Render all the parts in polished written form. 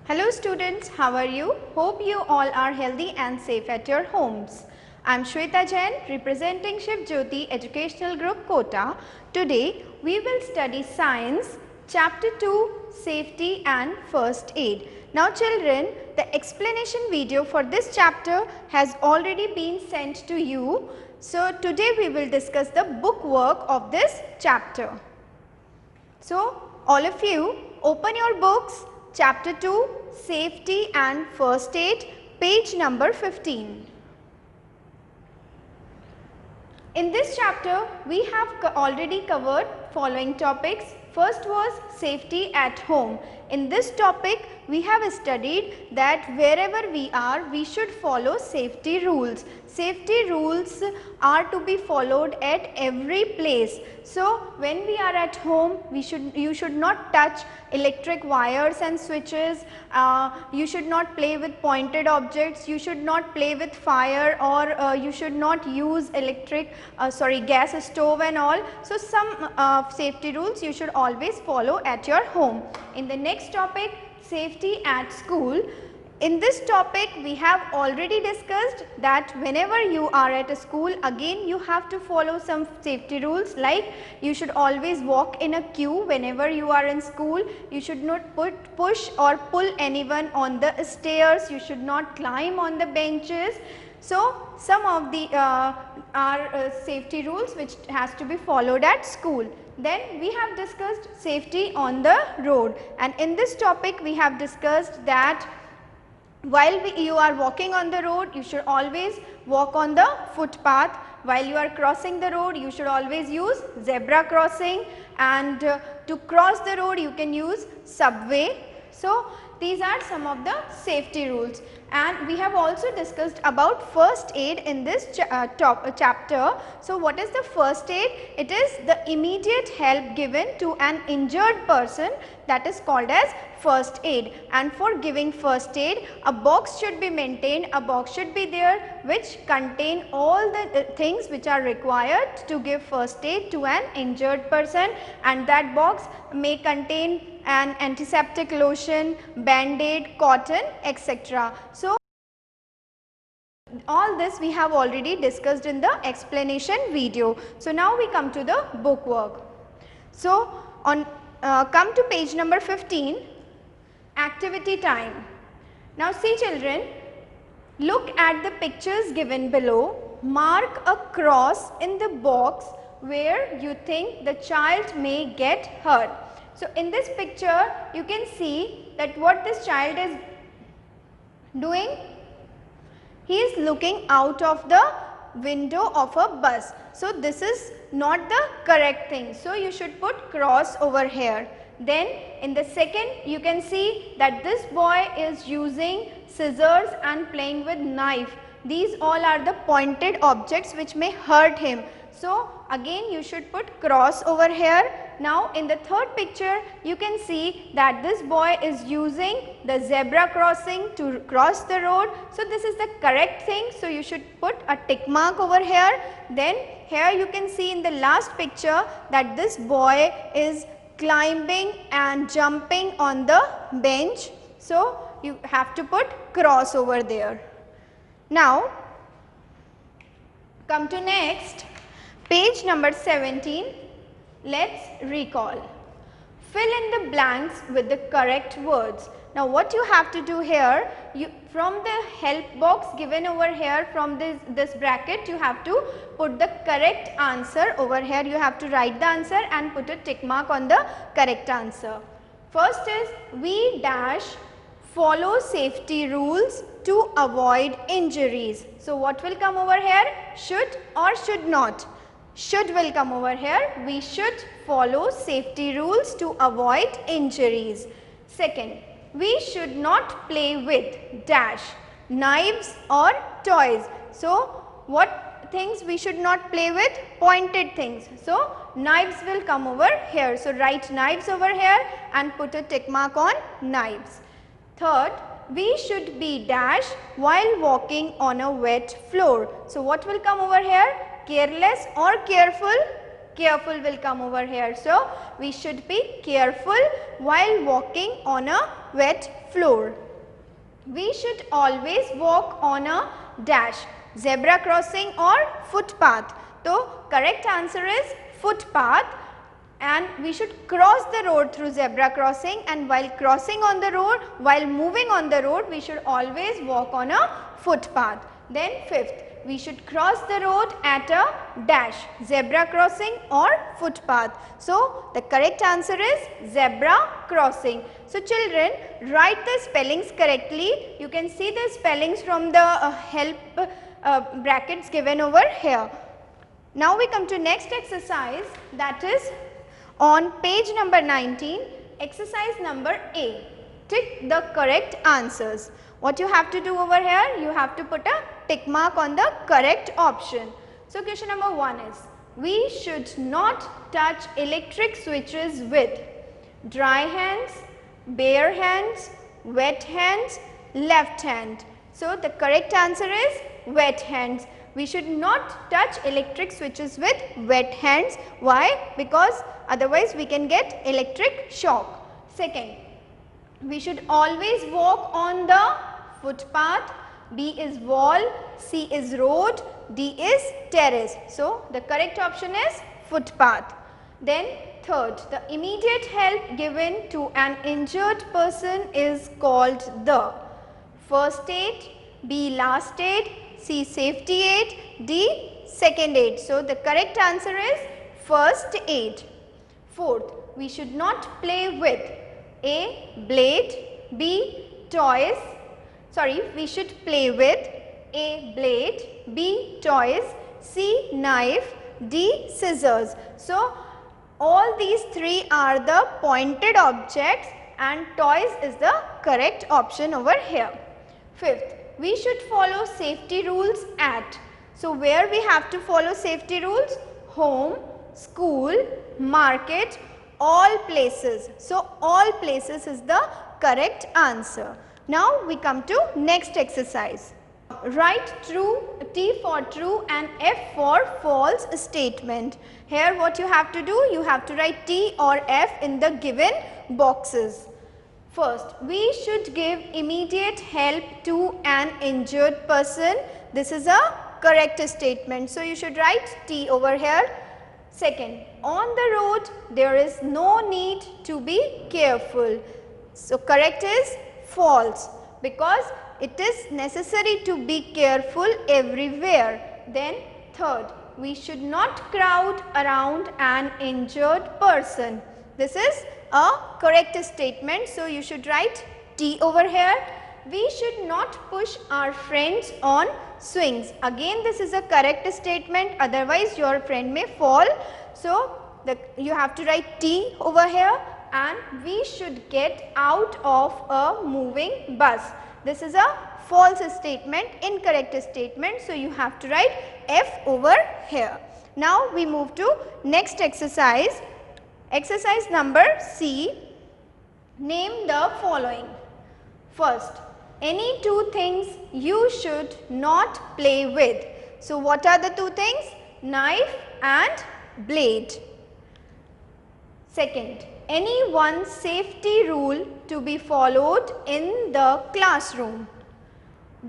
Hello students, how are you? Hope you all are healthy and safe at your homes. I am Shweta Jain representing Shiv Jyoti Educational Group Kota. Today we will study Science Chapter 2 Safety and First Aid. Now children, the explanation video for this chapter has already been sent to you. So today we will discuss the bookwork of this chapter. So all of you open your books. Chapter 2 Safety and First Aid, page number 15. In this chapter we have already covered following topics. First was safety at home. In this topic we have studied that wherever we are we should follow safety rules. Safety rules are to be followed at every place. So when we are at home you should not touch electric wires and switches, you should not play with pointed objects, you should not play with fire, or you should not use gas stove and all. So some safety rules you should always follow at your home. In the next topic, safety at school. In this topic we have already discussed that whenever you are at a school, again you have to follow some safety rules, like you should always walk in a queue whenever you are in school, you should not push or pull anyone on the stairs, you should not climb on the benches. So some of the are safety rules which has to be followed at school. Then we have discussed safety on the road, and in this topic we have discussed that while you are walking on the road, you should always walk on the footpath. While you are crossing the road, you should always use zebra crossing, and to cross the road you can use subway. So these are some of the safety rules, and we have also discussed about first aid in this chapter. So what is the first aid? It is the immediate help given to an injured person, that is called as first aid. And for giving first aid, a box should be maintained, a box should be there which contain all the things which are required to give first aid to an injured person, and that box may contain an antiseptic lotion, band-aid, cotton, etc. So all this we have already discussed in the explanation video. So now we come to the bookwork. So on come to page number 15, activity time. Now see children, look at the pictures given below, mark a cross in the box where you think the child may get hurt. So in this picture you can see that what this child is doing, he is looking out of the window of a bus. So this is not the correct thing. So you should put cross over here. Then in the second you can see that this boy is using scissors and playing with knife. These all are the pointed objects which may hurt him. So again you should put cross over here. Now in the third picture you can see that this boy is using the zebra crossing to cross the road. So this is the correct thing. So you should put a tick mark over here. Then here you can see in the last picture that this boy is climbing and jumping on the bench. So you have to put cross over there. Now come to next. Page number 17, let's recall. Fill in the blanks with the correct words. Now what you have to do here, from the help box given over here, from this bracket you have to put the correct answer over here. You have to write the answer and put a tick mark on the correct answer. First is we dash follow safety rules to avoid injuries. So what will come over here? Should or should not? Should will come over here. We should follow safety rules to avoid injuries. Second, we should not play with dash knives or toys. So what things we should not play with? Pointed things. So knives will come over here. So write knives over here and put a tick mark on knives. Third, we should be dash while walking on a wet floor. So what will come over here? Careless or careful? Careful will come over here. So we should be careful while walking on a wet floor. We should always walk on a dash, zebra crossing or footpath. So, correct answer is footpath, and we should cross the road through zebra crossing, and while crossing on the road, while moving on the road, we should always walk on a footpath. Then fifth, we should cross the road at a dash, zebra crossing or footpath. So, the correct answer is zebra crossing. So, children, write the spellings correctly. You can see the spellings from the help brackets given over here. Now, we come to next exercise, that is on page number 19, exercise number A. Tick the correct answers. What you have to do over here? You have to put a tick mark on the correct option. So, question number 1 is, we should not touch electric switches with dry hands, bare hands, wet hands, left hand. So, the correct answer is wet hands. We should not touch electric switches with wet hands. Why? Because otherwise we can get electric shock. Second, we should always walk on the footpath. B is wall, C is road, D is terrace. So, the correct option is footpath. Then third, the immediate help given to an injured person is called the first aid, B last aid, C safety aid, D second aid. So, the correct answer is first aid. Fourth, we should not play with A blade, B toys, we should play with A blade, B toys, C knife, D scissors. So, all these three are the pointed objects and toys is the correct option over here. Fifth, we should follow safety rules at. So, where we have to follow safety rules? Home, school, market, all places. So, all places is the correct answer. Now, we come to next exercise. Write true, T for true and F for false statement. Here what you have to do? You have to write T or F in the given boxes. First, we should give immediate help to an injured person. This is a correct statement. So, you should write T over here. Second, on the road there is no need to be careful. So, correct is false, because it is necessary to be careful everywhere. Then third, we should not crowd around an injured person. This is a correct statement. So, you should write T over here. We should not push our friends on swings. Again, this is a correct statement, otherwise your friend may fall. So, you have to write T over here, and we should get out of a moving bus. This is a false statement, incorrect statement. So, you have to write F over here. Now, we move to next exercise. Exercise number C. Name the following. First, any two things you should not play with. So, what are the two things? Knife and blade. Second, any one safety rule to be followed in the classroom.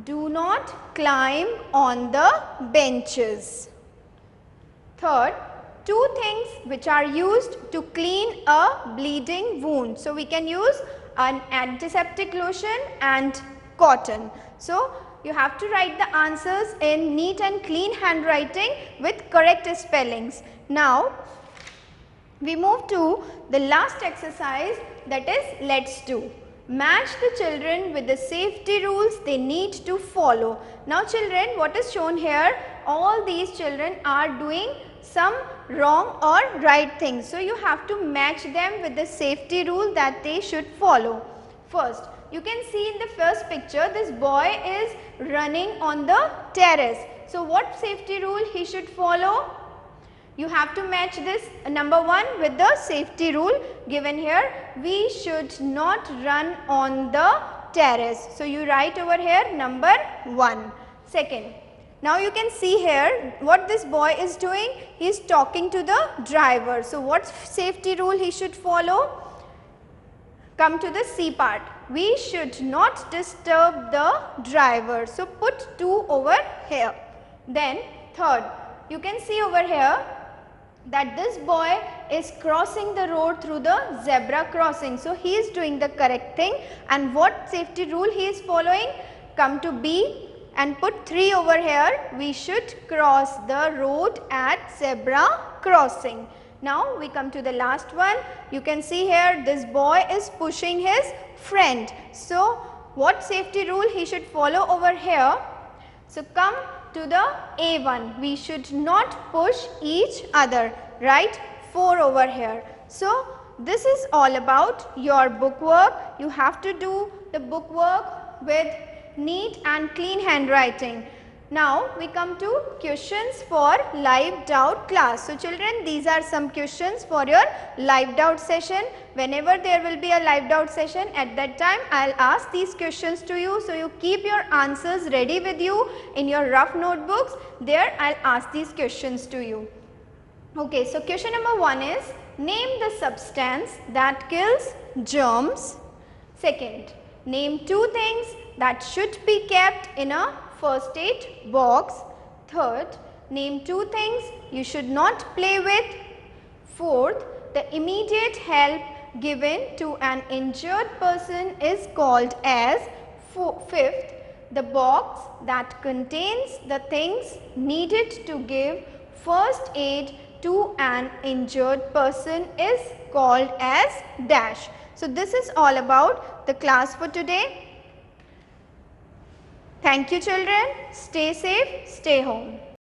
Do not climb on the benches. Third, two things which are used to clean a bleeding wound. So, we can use an antiseptic lotion and cotton. So, you have to write the answers in neat and clean handwriting with correct spellings. Now, we move to the last exercise, that is let's do. Match the children with the safety rules they need to follow. Now children, what is shown here? All these children are doing some wrong or right things. So, you have to match them with the safety rule that they should follow. First, you can see in the first picture, this boy is running on the terrace. So, what safety rule he should follow? You have to match this number 1 with the safety rule given here. We should not run on the terrace. So, you write over here number 1. Second, now you can see here what this boy is doing. He is talking to the driver. So, what safety rule he should follow? Come to the C part. we should not disturb the driver. So, put 2 over here. Then third, you can see over here that this boy is crossing the road through the zebra crossing. So, he is doing the correct thing, and what safety rule he is following? Come to B and put 3 over here. We should cross the road at zebra crossing. Now, we come to the last one. You can see here this boy is pushing his friend. So, what safety rule he should follow over here? So, come to the A1. We should not push each other. Right? 4 over here. So, this is all about your book work. You have to do the book work with neat and clean handwriting. Now, we come to questions for live doubt class. So, children, these are some questions for your live doubt session. Whenever there will be a live doubt session, at that time I will ask these questions to you. So, you keep your answers ready with you in your rough notebooks. There I will ask these questions to you. Okay, so question number 1 is, name the substance that kills germs. Second, name 2 things that should be kept in a first aid box. Third, name 2 things you should not play with. Fourth, the immediate help given to an injured person is called as. Fifth, the box that contains the things needed to give first aid to an injured person is called as dash. So, this is all about the class for today. Thank you children. Stay safe, stay home.